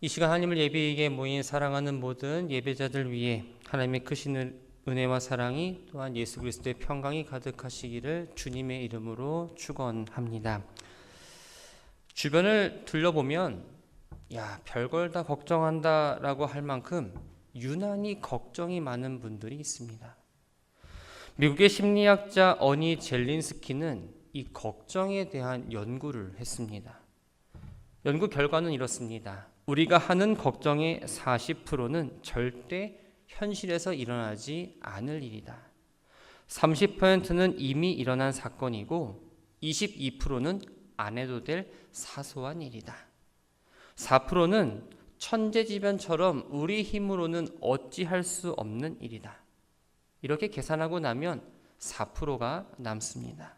이 시간 하나님을 예배에게 모인 사랑하는 모든 예배자들 위해 하나님의 크신 은혜와 사랑이 또한 예수 그리스도의 평강이 가득하시기를 주님의 이름으로 축원합니다. 주변을 둘러보면 별걸 다 걱정한다라고 할 만큼 유난히 걱정이 많은 분들이 있습니다. 미국의 심리학자 어니 젤린스키는 이 걱정에 대한 연구를 했습니다. 연구 결과는 이렇습니다. 우리가 하는 걱정의 40%는 절대 현실에서 일어나지 않을 일이다. 30%는 이미 일어난 사건이고 22%는 안 해도 될 사소한 일이다. 4%는 천재지변처럼 우리 힘으로는 어찌할 수 없는 일이다. 이렇게 계산하고 나면 4%가 남습니다.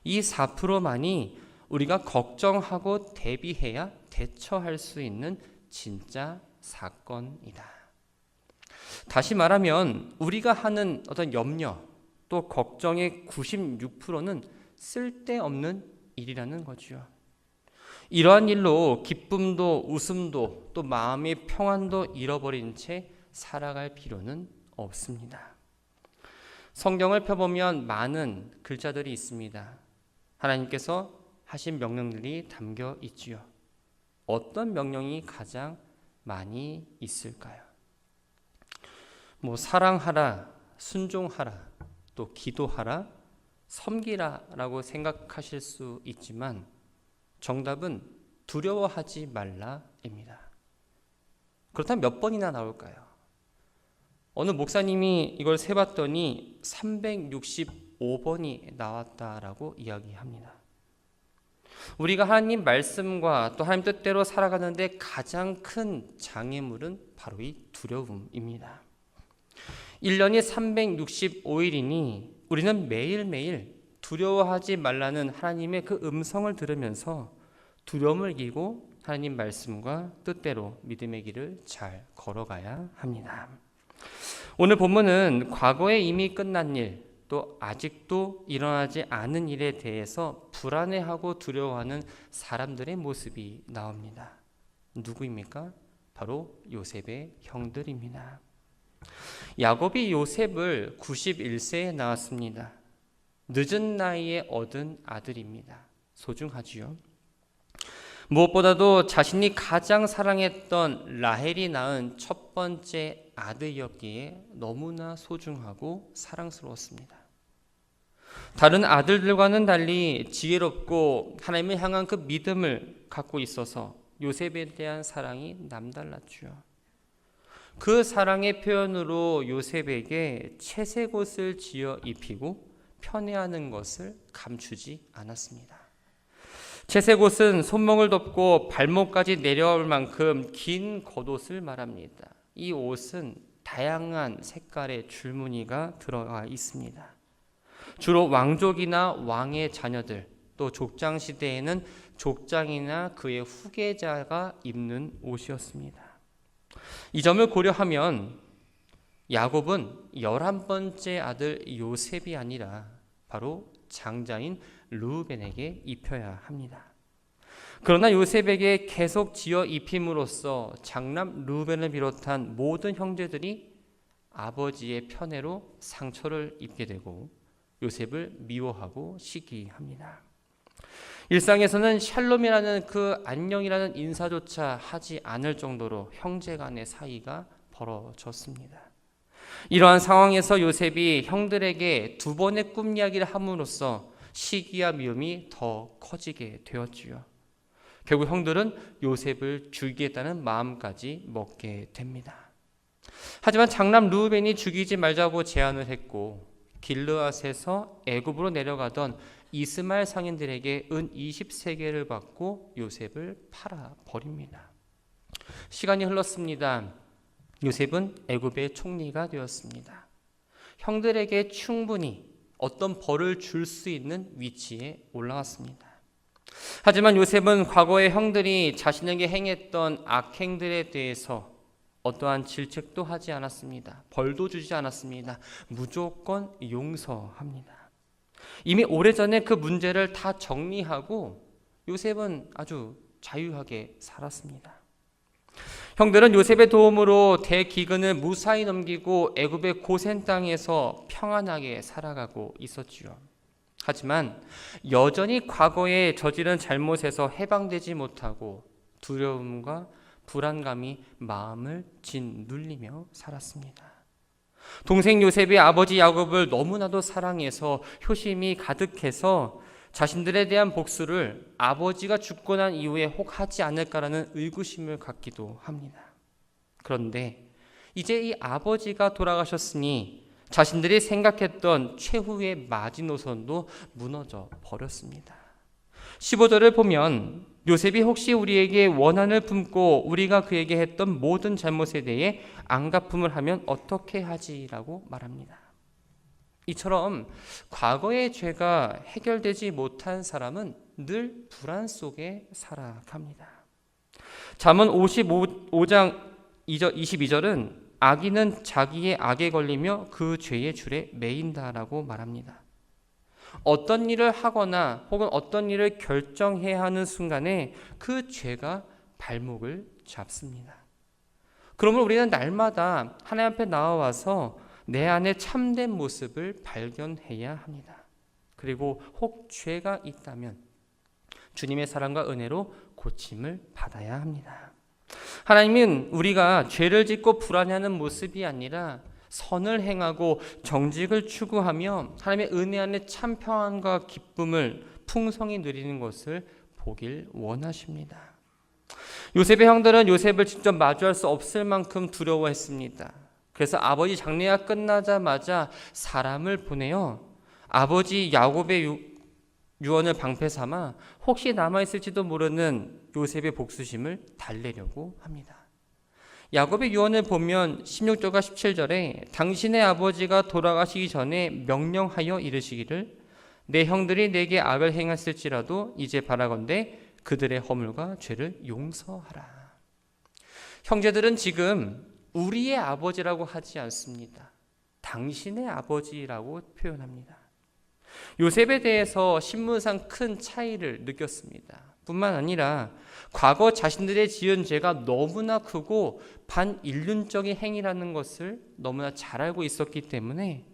이 4%만이 우리가 걱정하고 대비해야 대처할 수 있는 진짜 사건이다. 다시 말하면 우리가 하는 어떤 염려 또 걱정의 96%는 쓸데없는 일이라는 거죠. 이러한 일로 기쁨도 웃음도 또 마음의 평안도 잃어버린 채 살아갈 필요는 없습니다. 성경을 펴보면 많은 글자들이 있습니다. 하나님께서 하신 명령들이 담겨 있지요. 어떤 명령이 가장 많이 있을까요? 사랑하라, 순종하라, 또 기도하라, 섬기라라고 생각하실 수 있지만 정답은 두려워하지 말라입니다. 그렇다면 몇 번이나 나올까요? 어느 목사님이 이걸 세봤더니 365번이 나왔다라고 이야기합니다. 우리가 하나님 말씀과 또 하나님 뜻대로 살아가는데 가장 큰 장애물은 바로 이 두려움입니다. 1년이 365일이니 우리는 매일매일 두려워하지 말라는 하나님의 그 음성을 들으면서 두려움을 이기고 하나님 말씀과 뜻대로 믿음의 길을 잘 걸어가야 합니다. 오늘 본문은 과거에 이미 끝난 일, 또 아직도 일어나지 않은 일에 대해서 불안해하고 두려워하는 사람들의 모습이 나옵니다. 누구입니까? 바로 요셉의 형들입니다. 야곱이 요셉을 91세에 낳았습니다. 늦은 나이에 얻은 아들입니다. 소중하지요. 무엇보다도 자신이 가장 사랑했던 라헬이 낳은 첫 번째 아들이었기에 너무나 소중하고 사랑스러웠습니다. 다른 아들들과는 달리 지혜롭고 하나님을 향한 그 믿음을 갖고 있어서 요셉에 대한 사랑이 남달랐죠. 그 사랑의 표현으로 요셉에게 채색 옷을 지어 입히고 편애하는 것을 감추지 않았습니다. 채색 옷은 손목을 덮고 발목까지 내려올 만큼 긴 겉옷을 말합니다. 이 옷은 다양한 색깔의 줄무늬가 들어가 있습니다. 주로 왕족이나 왕의 자녀들, 또 족장 시대에는 족장이나 그의 후계자가 입는 옷이었습니다. 이 점을 고려하면 야곱은 11번째 아들 요셉이 아니라 바로 장자인 르우벤에게 입혀야 합니다. 그러나 요셉에게 계속 지어 입힘으로써 장남 르우벤을 비롯한 모든 형제들이 아버지의 편애로 상처를 입게 되고 요셉을 미워하고 시기합니다. 일상에서는 샬롬이라는 그 안녕이라는 인사조차 하지 않을 정도로 형제 간의 사이가 벌어졌습니다. 이러한 상황에서 요셉이 형들에게 두 번의 꿈 이야기를 함으로써 시기와 미움이 더 커지게 되었지요. 결국 형들은 요셉을 죽이겠다는 마음까지 먹게 됩니다. 하지만 장남 르우벤이 죽이지 말자고 제안을 했고 길르앗에서 애굽으로 내려가던 이스마엘 상인들에게 은 20세겔을 받고 요셉을 팔아버립니다. 시간이 흘렀습니다. 요셉은 애굽의 총리가 되었습니다. 형들에게 충분히 어떤 벌을 줄 수 있는 위치에 올라왔습니다. 하지만 요셉은 과거의 형들이 자신에게 행했던 악행들에 대해서 어떠한 질책도 하지 않았습니다. 벌도 주지 않았습니다. 무조건 용서합니다. 이미 오래전에 그 문제를 다 정리하고 요셉은 아주 자유하게 살았습니다. 형들은 요셉의 도움으로 대기근을 무사히 넘기고 애굽의 고센 땅에서 평안하게 살아가고 있었지요. 하지만 여전히 과거에 저지른 잘못에서 해방되지 못하고 두려움과 불안감이 마음을 짓눌리며 살았습니다. 동생 요셉이 아버지 야곱을 너무나도 사랑해서 효심이 가득해서 자신들에 대한 복수를 아버지가 죽고 난 이후에 혹 하지 않을까라는 의구심을 갖기도 합니다. 그런데 이제 이 아버지가 돌아가셨으니 자신들이 생각했던 최후의 마지노선도 무너져 버렸습니다. 15절을 보면 요셉이 혹시 우리에게 원한을 품고 우리가 그에게 했던 모든 잘못에 대해 안갚음을 하면 어떻게 하지라고 말합니다. 이처럼 과거의 죄가 해결되지 못한 사람은 늘 불안 속에 살아갑니다. 잠언 55장 22절은 악인은 자기의 악에 걸리며 그 죄의 줄에 매인다라고 말합니다. 어떤 일을 하거나 혹은 어떤 일을 결정해야 하는 순간에 그 죄가 발목을 잡습니다. 그러면 우리는 날마다 하나님 앞에 나와서 내 안에 참된 모습을 발견해야 합니다. 그리고 혹 죄가 있다면 주님의 사랑과 은혜로 고침을 받아야 합니다. 하나님은 우리가 죄를 짓고 불안해하는 모습이 아니라 선을 행하고 정직을 추구하며 하나님의 은혜 안에 참 평안과 기쁨을 풍성히 누리는 것을 보길 원하십니다. 요셉의 형들은 요셉을 직접 마주할 수 없을 만큼 두려워했습니다. 그래서 아버지 장례가 끝나자마자 사람을 보내어 아버지 야곱의 유언을 방패 삼아 혹시 남아있을지도 모르는 요셉의 복수심을 달래려고 합니다. 야곱의 유언을 보면 16절과 17절에 당신의 아버지가 돌아가시기 전에 명령하여 이르시기를 내 형들이 내게 악을 행했을지라도 이제 바라건대 그들의 허물과 죄를 용서하라. 형제들은 지금 우리의 아버지라고 하지 않습니다. 당신의 아버지라고 표현합니다. 요셉에 대해서 신분상 큰 차이를 느꼈습니다. 뿐만 아니라 과거 자신들의 지은 죄가 너무나 크고 반인륜적인 행위라는 것을 너무나 잘 알고 있었기 때문에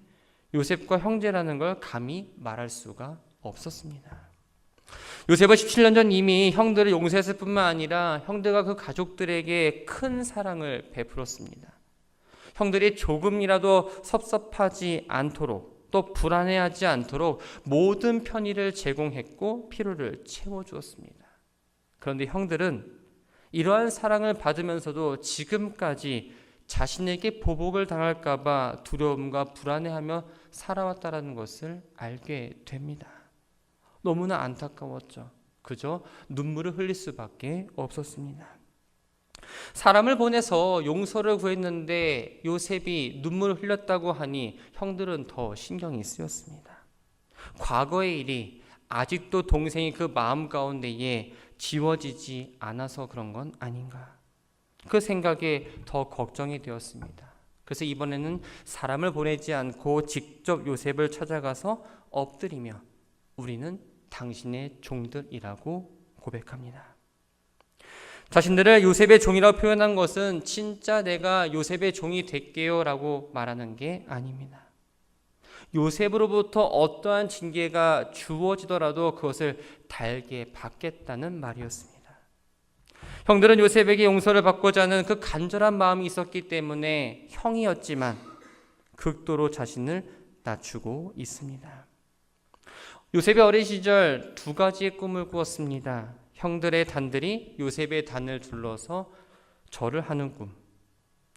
요셉과 형제라는 걸 감히 말할 수가 없었습니다. 요셉은 17년 전 이미 형들을 용서했을 뿐만 아니라 형들과 그 가족들에게 큰 사랑을 베풀었습니다. 형들이 조금이라도 섭섭하지 않도록 또 불안해하지 않도록 모든 편의를 제공했고 필요를 채워주었습니다. 그런데 형들은 이러한 사랑을 받으면서도 지금까지 자신에게 보복을 당할까 봐 두려움과 불안해하며 살아왔다는 것을 알게 됩니다. 너무나 안타까웠죠. 그저 눈물을 흘릴 수밖에 없었습니다. 사람을 보내서 용서를 구했는데 요셉이 눈물을 흘렸다고 하니 형들은 더 신경이 쓰였습니다. 과거의 일이 아직도 동생이 그 마음 가운데에 지워지지 않아서 그런 건 아닌가. 그 생각에 더 걱정이 되었습니다. 그래서 이번에는 사람을 보내지 않고 직접 요셉을 찾아가서 엎드리며 우리는 당신의 종들이라고 고백합니다. 자신들을 요셉의 종이라고 표현한 것은 진짜 내가 요셉의 종이 될게요 라고 말하는 게 아닙니다. 요셉으로부터 어떠한 징계가 주어지더라도 그것을 달게 받겠다는 말이었습니다. 형들은 요셉에게 용서를 받고자 하는 그 간절한 마음이 있었기 때문에 형이었지만 극도로 자신을 낮추고 있습니다. 요셉이 어린 시절 두 가지의 꿈을 꾸었습니다. 형들의 단들이 요셉의 단을 둘러서 절을 하는 꿈,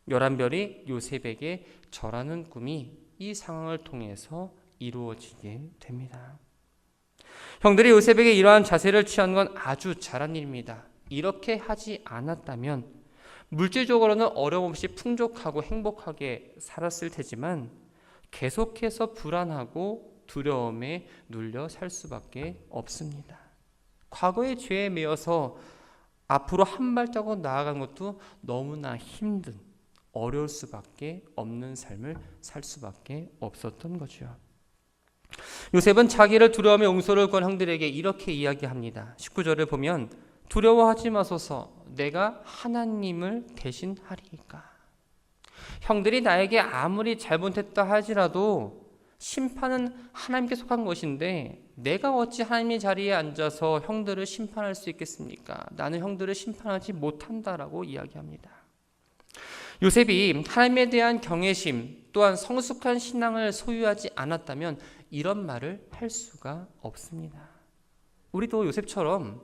11별이 요셉에게 절하는 꿈이 이 상황을 통해서 이루어지게 됩니다. 형들이 요셉에게 이러한 자세를 취한 건 아주 잘한 일입니다. 이렇게 하지 않았다면 물질적으로는 어려움 없이 풍족하고 행복하게 살았을 테지만 계속해서 불안하고 두려움에 눌려 살 수밖에 없습니다. 과거의 죄에 매여서 앞으로 한 발자국 나아간 것도 너무나 힘든 어려울 수밖에 없는 삶을 살 수밖에 없었던 거죠. 요셉은 자기를 두려워하며 용서를 구한 형들에게 이렇게 이야기합니다. 19절을 보면 두려워하지 마소서. 내가 하나님을 대신하리이까. 형들이 나에게 아무리 잘못했다 할지라도 심판은 하나님께 속한 것인데 내가 어찌 하나님의 자리에 앉아서 형들을 심판할 수 있겠습니까? 나는 형들을 심판하지 못한다라고 이야기합니다. 요셉이 하나님에 대한 경외심 또한 성숙한 신앙을 소유하지 않았다면 이런 말을 할 수가 없습니다. 우리도 요셉처럼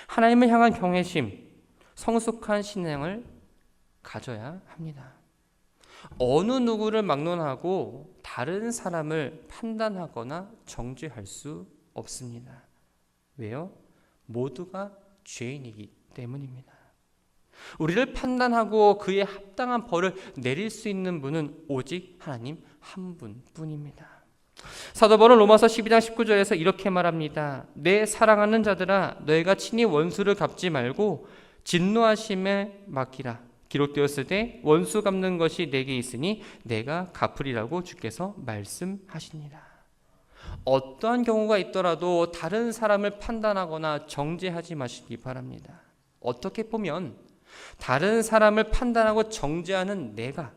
하나님을 향한 경외심, 성숙한 신앙을 가져야 합니다. 어느 누구를 막론하고 다른 사람을 판단하거나 정죄할 수 없습니다. 왜요? 모두가 죄인이기 때문입니다. 우리를 판단하고 그에 합당한 벌을 내릴 수 있는 분은 오직 하나님 한 분뿐입니다. 사도 바울은 로마서 12장 19절에서 이렇게 말합니다. 내 사랑하는 자들아 너희가 친히 원수를 갚지 말고 진노하심에 맡기라. 기록되었을 때 원수 갚는 것이 내게 있으니 내가 갚으리라고 주께서 말씀하시니라. 어떠한 경우가 있더라도 다른 사람을 판단하거나 정죄하지 마시기 바랍니다. 어떻게 보면 다른 사람을 판단하고 정죄하는 내가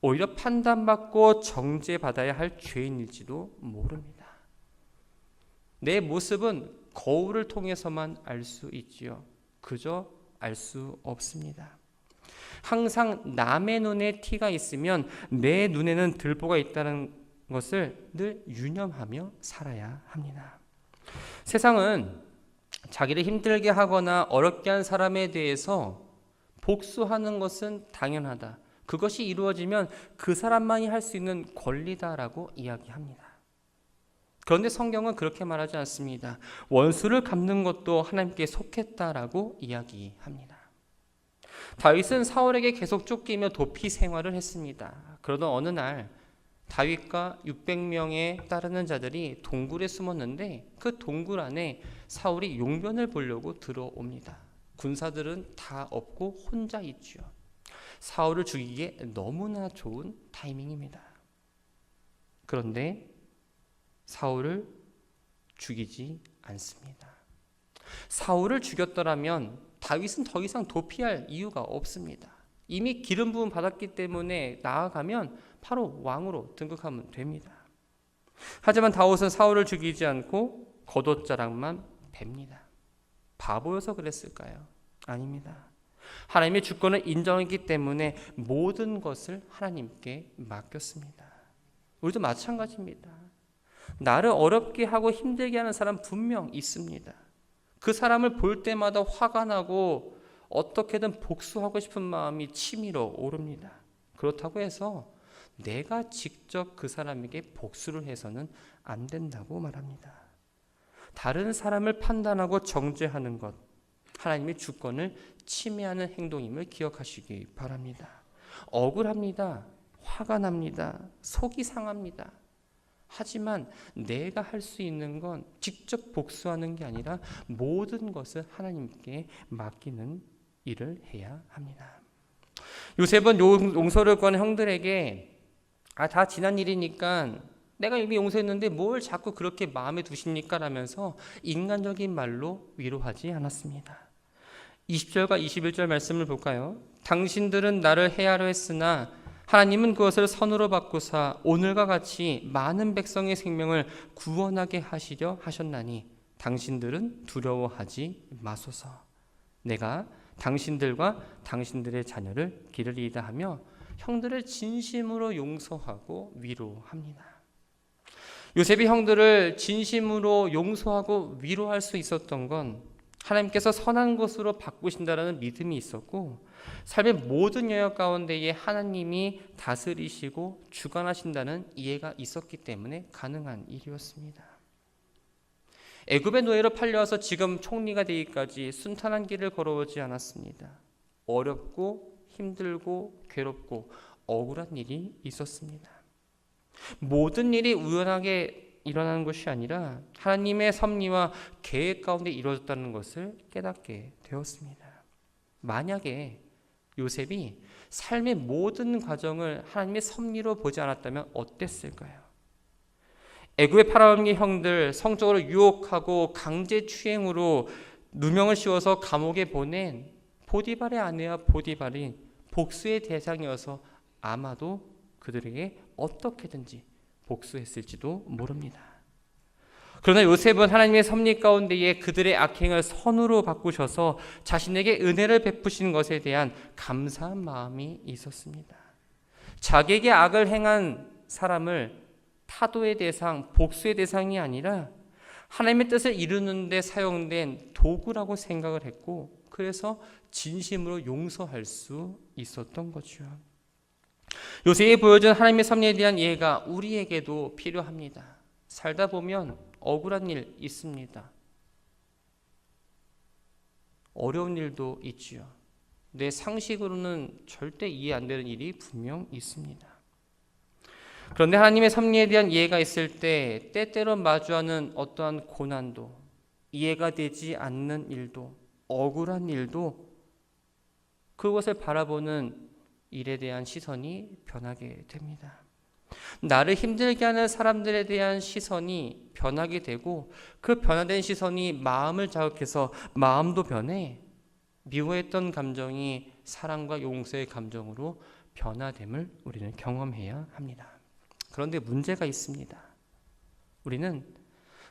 오히려 판단받고 정죄받아야 할 죄인일지도 모릅니다. 내 모습은 거울을 통해서만 알 수 있지요. 그저 알 수 없습니다. 항상 남의 눈에 티가 있으면 내 눈에는 들보가 있다는 것을 늘 유념하며 살아야 합니다. 세상은 자기를 힘들게 하거나 어렵게 한 사람에 대해서 복수하는 것은 당연하다. 그것이 이루어지면 그 사람만이 할 수 있는 권리다라고 이야기합니다. 그런데 성경은 그렇게 말하지 않습니다. 원수를 갚는 것도 하나님께 속했다라고 이야기합니다. 다윗은 사울에게 계속 쫓기며 도피 생활을 했습니다. 그러던 어느 날 다윗과 600명에 따르는 자들이 동굴에 숨었는데 그 동굴 안에 사울이 용변을 보려고 들어옵니다. 군사들은 다 없고 혼자 있죠. 사울을 죽이기에 너무나 좋은 타이밍입니다. 그런데 사울을 죽이지 않습니다. 사울을 죽였더라면 다윗은 더 이상 도피할 이유가 없습니다. 이미 기름 부음 받았기 때문에 나아가면 바로 왕으로 등극하면 됩니다. 하지만 다윗은 사울을 죽이지 않고 겉옷자락만 뱁니다. 바보여서 그랬을까요? 아닙니다. 하나님의 주권을 인정했기 때문에 모든 것을 하나님께 맡겼습니다. 우리도 마찬가지입니다. 나를 어렵게 하고 힘들게 하는 사람 분명 있습니다. 그 사람을 볼 때마다 화가 나고 어떻게든 복수하고 싶은 마음이 치밀어 오릅니다. 그렇다고 해서 내가 직접 그 사람에게 복수를 해서는 안 된다고 말합니다. 다른 사람을 판단하고 정죄하는 것, 하나님의 주권을 침해하는 행동임을 기억하시기 바랍니다. 억울합니다. 화가 납니다. 속이 상합니다. 하지만 내가 할 수 있는 건 직접 복수하는 게 아니라 모든 것을 하나님께 맡기는 일을 해야 합니다. 요셉은 용서를 구한 형들에게 다 지난 일이니까 내가 이미 용서했는데 뭘 자꾸 그렇게 마음에 두십니까? 라면서 인간적인 말로 위로하지 않았습니다. 20절과 21절 말씀을 볼까요? 당신들은 나를 해하려 했으나 하나님은 그것을 선으로 바꾸사 오늘과 같이 많은 백성의 생명을 구원하게 하시려 하셨나니 당신들은 두려워하지 마소서. 내가 당신들과 당신들의 자녀를 기르리이다 하며 형들을 진심으로 용서하고 위로합니다. 요셉이 형들을 진심으로 용서하고 위로할 수 있었던 건 하나님께서 선한 것으로 바꾸신다라는 믿음이 있었고 삶의 모든 영역 가운데에 하나님이 다스리시고 주관하신다는 이해가 있었기 때문에 가능한 일이었습니다. 애굽의 노예로 팔려와서 지금 총리가 되기까지 순탄한 길을 걸어오지 않았습니다. 어렵고 힘들고 괴롭고 억울한 일이 있었습니다. 모든 일이 우연하게 일어나는 것이 아니라 하나님의 섭리와 계획 가운데 이루어졌다는 것을 깨닫게 되었습니다. 만약에 요셉이 삶의 모든 과정을 하나님의 섭리로 보지 않았다면 어땠을까요? 애굽의 팔아넘긴 형들 성적으로 유혹하고 강제 추행으로 누명을 씌워서 감옥에 보낸 보디발의 아내와 보디발이 복수의 대상이어서 아마도 그들에게 어떻게든지 복수했을지도 모릅니다. 그러나 요셉은 하나님의 섭리 가운데에 그들의 악행을 선으로 바꾸셔서 자신에게 은혜를 베푸신 것에 대한 감사한 마음이 있었습니다. 자기에게 악을 행한 사람을 타도의 대상, 복수의 대상이 아니라 하나님의 뜻을 이루는 데 사용된 도구라고 생각을 했고, 그래서 진심으로 용서할 수 있었던 거죠. 요셉이 보여준 하나님의 섭리에 대한 이해가 우리에게도 필요합니다. 살다 보면 억울한 일 있습니다. 어려운 일도 있지요. 내 상식으로는 절대 이해 안 되는 일이 분명 있습니다. 그런데 하나님의 섭리에 대한 이해가 있을 때 때때로 마주하는 어떠한 고난도, 이해가 되지 않는 일도, 억울한 일도 그것을 바라보는 일에 대한 시선이 변하게 됩니다. 나를 힘들게 하는 사람들에 대한 시선이 변하게 되고, 그 변화된 시선이 마음을 자극해서 마음도 변해 미워했던 감정이 사랑과 용서의 감정으로 변화됨을 우리는 경험해야 합니다. 그런데 문제가 있습니다. 우리는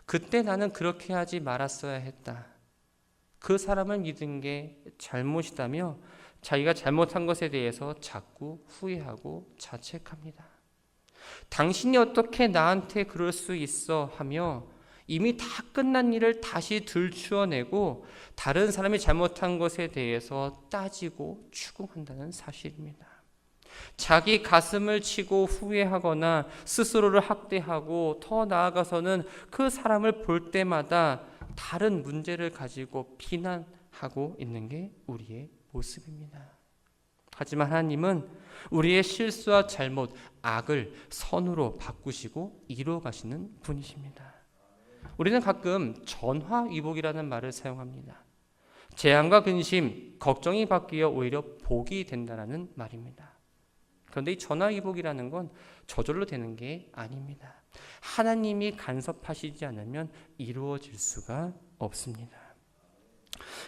그때 나는 그렇게 하지 말았어야 했다, 그 사람을 믿은 게 잘못이다며 자기가 잘못한 것에 대해서 자꾸 후회하고 자책합니다. 당신이 어떻게 나한테 그럴 수 있어 하며 이미 다 끝난 일을 다시 들추어내고 다른 사람이 잘못한 것에 대해서 따지고 추궁한다는 사실입니다. 자기 가슴을 치고 후회하거나 스스로를 학대하고, 더 나아가서는 그 사람을 볼 때마다 다른 문제를 가지고 비난하고 있는 게 우리의 모습입니다. 하지만 하나님은 우리의 실수와 잘못, 악을 선으로 바꾸시고 이루어 가시는 분이십니다. 우리는 가끔 전화위복이라는 말을 사용합니다. 재앙과 근심, 걱정이 바뀌어 오히려 복이 된다는 말입니다. 그런데 이 전화위복이라는 건 저절로 되는 게 아닙니다. 하나님이 간섭하시지 않으면 이루어질 수가 없습니다.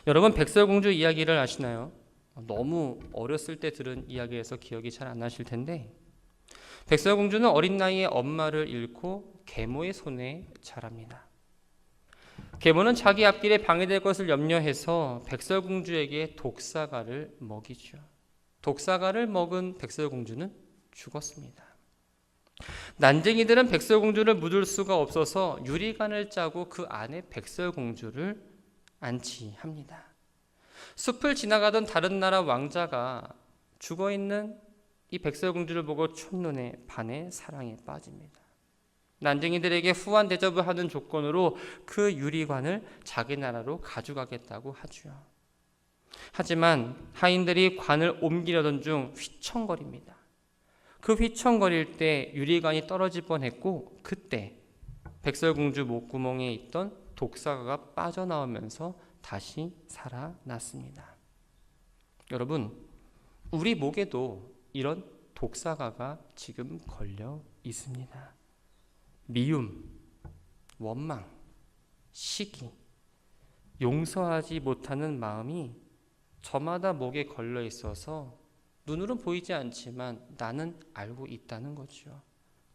여러분, 백설공주 이야기를 아시나요? 너무 어렸을 때 들은 이야기에서 기억이 잘 안 나실 텐데, 백설공주는 어린 나이에 엄마를 잃고 계모의 손에 자랍니다. 계모는 자기 앞길에 방해될 것을 염려해서 백설공주에게 독사과를 먹이죠. 독사과를 먹은 백설공주는 죽었습니다. 난쟁이들은 백설공주를 묻을 수가 없어서 유리관을 짜고 그 안에 백설공주를 안치합니다. 숲을 지나가던 다른 나라 왕자가 죽어있는 이 백설공주를 보고 첫눈에 반해 사랑에 빠집니다. 난쟁이들에게 후한 대접을 하는 조건으로 그 유리관을 자기 나라로 가져가겠다고 하죠. 하지만 하인들이 관을 옮기려던 중 휘청거립니다. 그 휘청거릴 때 유리관이 떨어질 뻔했고, 그때 백설공주 목구멍에 있던 독사과가 빠져나오면서 다시 살아났습니다. 여러분, 우리 목에도 이런 독사과가 지금 걸려 있습니다. 미움, 원망, 시기, 용서하지 못하는 마음이 저마다 목에 걸려 있어서 눈으로는 보이지 않지만 나는 알고 있다는 거죠.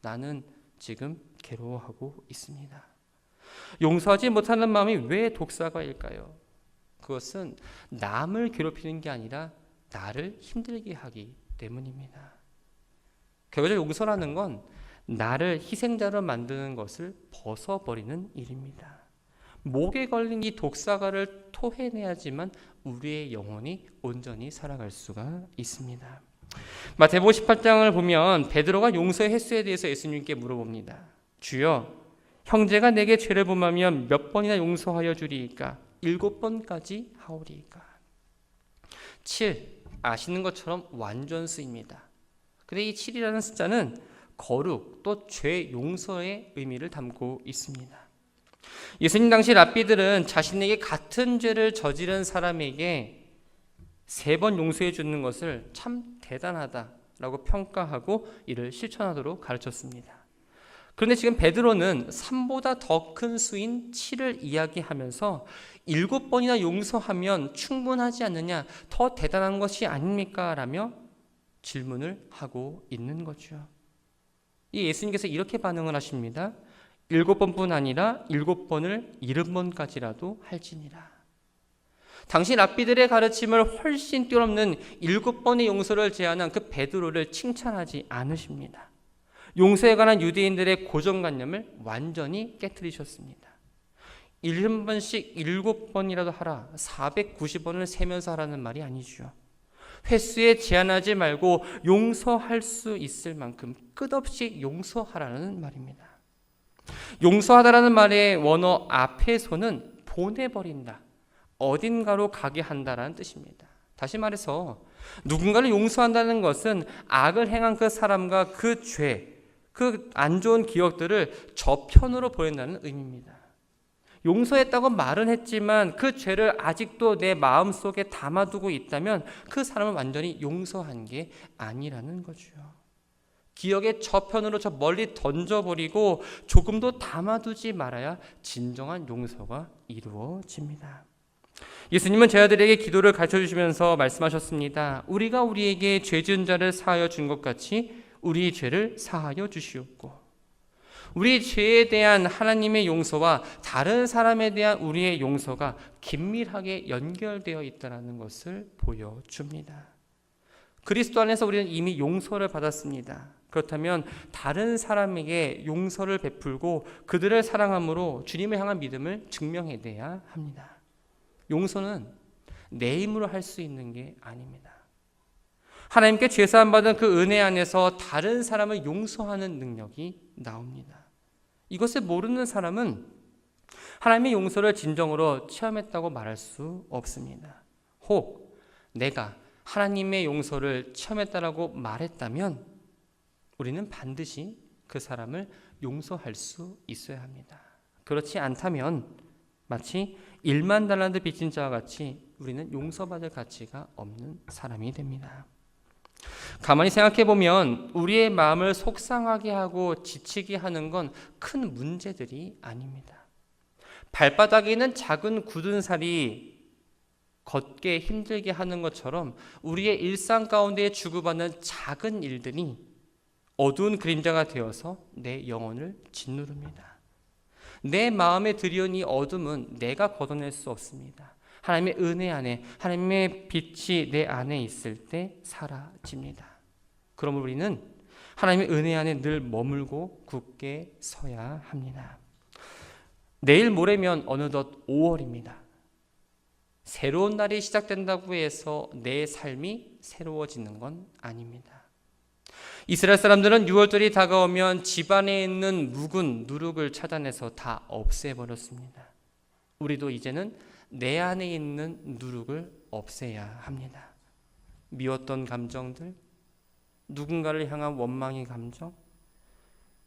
나는 지금 괴로워하고 있습니다. 용서하지 못하는 마음이 왜 독사과일까요? 그것은 남을 괴롭히는 게 아니라 나를 힘들게 하기 때문입니다. 결과적으로 용서라는 건 나를 희생자로 만드는 것을 벗어버리는 일입니다. 목에 걸린 이 독사과를 토해내야지만 우리의 영혼이 온전히 살아갈 수가 있습니다. 마태복음 18장을 보면 베드로가 용서의 횟수에 대해서 예수님께 물어봅니다. 주여, 형제가 내게 죄를 범하면 몇 번이나 용서하여 주리이까? 7번까지 하오리이까? 7, 아시는 것처럼 완전수입니다. 근데 이 7이라는 숫자는 거룩 또 죄 용서의 의미를 담고 있습니다. 예수님 당시 랍비들은 자신에게 같은 죄를 저지른 사람에게 3번 용서해 주는 것을 참 대단하다라고 평가하고 이를 실천하도록 가르쳤습니다. 그런데 지금 베드로는 3보다 더 큰 수인 7을 이야기하면서 7번이나 용서하면 충분하지 않느냐, 더 대단한 것이 아닙니까? 라며 질문을 하고 있는 거죠. 이 예수님께서 이렇게 반응을 하십니다. 7번뿐 아니라 7번을 70번까지라도 할지니라. 당시 랍비들의 가르침을 훨씬 뛰어넘는 7번의 용서를 제안한 그 베드로를 칭찬하지 않으십니다. 용서에 관한 유대인들의 고정관념을 완전히 깨트리셨습니다. 1번씩 7번이라도 하라, 490번을 세면서 하라는 말이 아니죠. 횟수에 제한하지 말고 용서할 수 있을 만큼 끝없이 용서하라는 말입니다. 용서하다라는 말의 원어 아페소는 보내버린다, 어딘가로 가게 한다라는 뜻입니다. 다시 말해서 누군가를 용서한다는 것은 악을 행한 그 사람과 그 죄, 그 안 좋은 기억들을 저편으로 보낸다는 의미입니다. 용서했다고 말은 했지만 그 죄를 아직도 내 마음속에 담아두고 있다면 그 사람을 완전히 용서한 게 아니라는 거죠. 기억의 저편으로 저 멀리 던져버리고 조금도 담아두지 말아야 진정한 용서가 이루어집니다. 예수님은 제자들에게 기도를 가르쳐주시면서 말씀하셨습니다. 우리가 우리에게 죄 지은 자를 사하여 준 것 같이 우리 죄를 사하여 주시옵고. 우리 죄에 대한 하나님의 용서와 다른 사람에 대한 우리의 용서가 긴밀하게 연결되어 있다는 것을 보여줍니다. 그리스도 안에서 우리는 이미 용서를 받았습니다. 그렇다면 다른 사람에게 용서를 베풀고 그들을 사랑함으로 주님을 향한 믿음을 증명해내야 합니다. 용서는 내 힘으로 할 수 있는 게 아닙니다. 하나님께 죄사함 받은 그 은혜 안에서 다른 사람을 용서하는 능력이 나옵니다. 이것을 모르는 사람은 하나님의 용서를 진정으로 체험했다고 말할 수 없습니다. 혹 내가 하나님의 용서를 체험했다라고 말했다면 우리는 반드시 그 사람을 용서할 수 있어야 합니다. 그렇지 않다면 마치 1만 달란트 빚진 자와 같이 우리는 용서받을 가치가 없는 사람이 됩니다. 가만히 생각해보면 우리의 마음을 속상하게 하고 지치게 하는 건 큰 문제들이 아닙니다. 발바닥에 있는 작은 굳은 살이 걷게 힘들게 하는 것처럼 우리의 일상 가운데 주고받는 작은 일들이 어두운 그림자가 되어서 내 영혼을 짓누릅니다. 내 마음에 들여온 이 어둠은 내가 걷어낼 수 없습니다. 하나님의 은혜 안에, 하나님의 빛이 내 안에 있을 때 사라집니다. 그러므로 우리는 하나님의 은혜 안에 늘 머물고 굳게 서야 합니다. 내일 모레면 어느덧 5월입니다. 새로운 날이 시작된다고 해서 내 삶이 새로워지는 건 아닙니다. 이스라엘 사람들은 6월절이 다가오면 집안에 있는 묵은 누룩을 찾아내서 다 없애버렸습니다. 우리도 이제는 내 안에 있는 누룩을 없애야 합니다. 미웠던 감정들, 누군가를 향한 원망의 감정,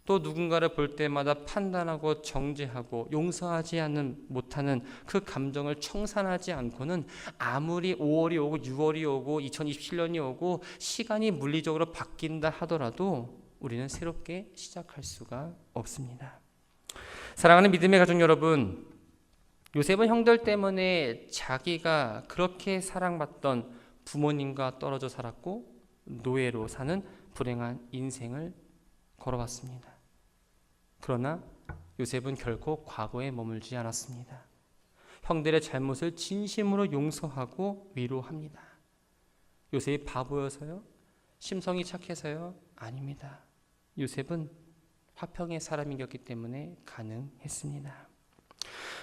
또 누군가를 볼 때마다 판단하고 정죄하고 용서하지 못하는 그 감정을 청산하지 않고는 아무리 5월이 오고 6월이 오고 2027년이 오고 시간이 물리적으로 바뀐다 하더라도 우리는 새롭게 시작할 수가 없습니다. 사랑하는 믿음의 가족 여러분, 요셉은 형들 때문에 자기가 그렇게 사랑받던 부모님과 떨어져 살았고 노예로 사는 불행한 인생을 걸어왔습니다. 그러나 요셉은 결코 과거에 머물지 않았습니다. 형들의 잘못을 진심으로 용서하고 위로합니다. 요셉이 바보여서요? 심성이 착해서요? 아닙니다. 요셉은 화평의 사람이었기 때문에 가능했습니다.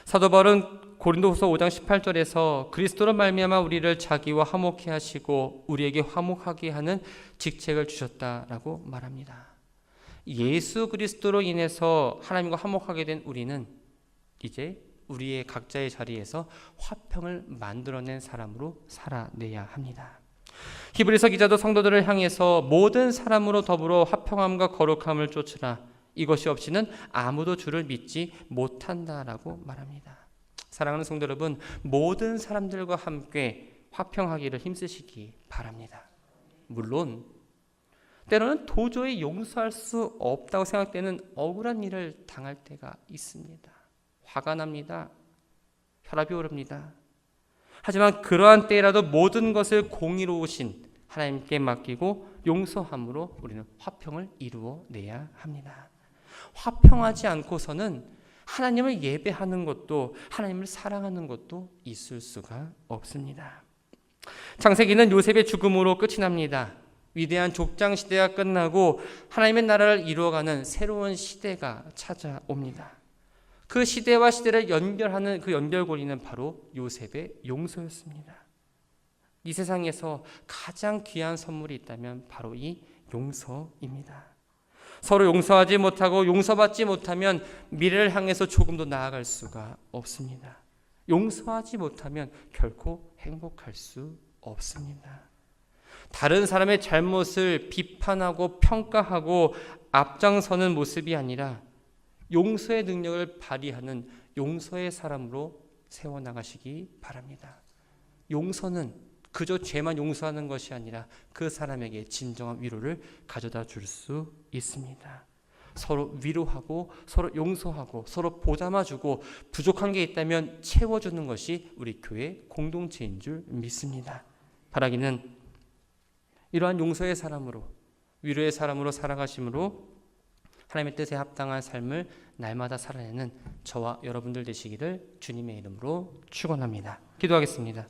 사도 바울은 고린도후서 5장 18절에서 그리스도로 말미암아 우리를 자기와 화목케 하시고 우리에게 화목하게 하는 직책을 주셨다라고 말합니다. 예수 그리스도로 인해서 하나님과 화목하게 된 우리는 이제 우리의 각자의 자리에서 화평을 만들어낸 사람으로 살아내야 합니다. 히브리서 기자도 성도들을 향해서 모든 사람으로 더불어 화평함과 거룩함을 쫓으라. 이것이 없이는 아무도 주를 믿지 못한다라고 말합니다. 사랑하는 성도 여러분, 모든 사람들과 함께 화평하기를 힘쓰시기 바랍니다. 물론 때로는 도저히 용서할 수 없다고 생각되는 억울한 일을 당할 때가 있습니다. 화가 납니다. 혈압이 오릅니다. 하지만 그러한 때라도 모든 것을 공의로우신 하나님께 맡기고 용서함으로 우리는 화평을 이루어내야 합니다. 화평하지 않고서는 하나님을 예배하는 것도 하나님을 사랑하는 것도 있을 수가 없습니다. 창세기는 요셉의 죽음으로 끝이 납니다. 위대한 족장 시대가 끝나고 하나님의 나라를 이루어가는 새로운 시대가 찾아옵니다. 그 시대와 시대를 연결하는 그 연결고리는 바로 요셉의 용서였습니다. 이 세상에서 가장 귀한 선물이 있다면 바로 이 용서입니다. 서로 용서하지 못하고 용서받지 못하면 미래를 향해서 조금도 나아갈 수가 없습니다. 용서하지 못하면 결코 행복할 수 없습니다. 다른 사람의 잘못을 비판하고 평가하고 앞장서는 모습이 아니라 용서의 능력을 발휘하는 용서의 사람으로 세워나가시기 바랍니다. 용서는 그저 죄만 용서하는 것이 아니라 그 사람에게 진정한 위로를 가져다 줄 수 있습니다. 서로 위로하고 서로 용서하고 서로 보담아주고 부족한 게 있다면 채워주는 것이 우리 교회 공동체인 줄 믿습니다. 바라기는 이러한 용서의 사람으로 위로의 사람으로 살아가심으로 하나님의 뜻에 합당한 삶을 날마다 살아내는 저와 여러분들 되시기를 주님의 이름으로 축원합니다. 기도하겠습니다.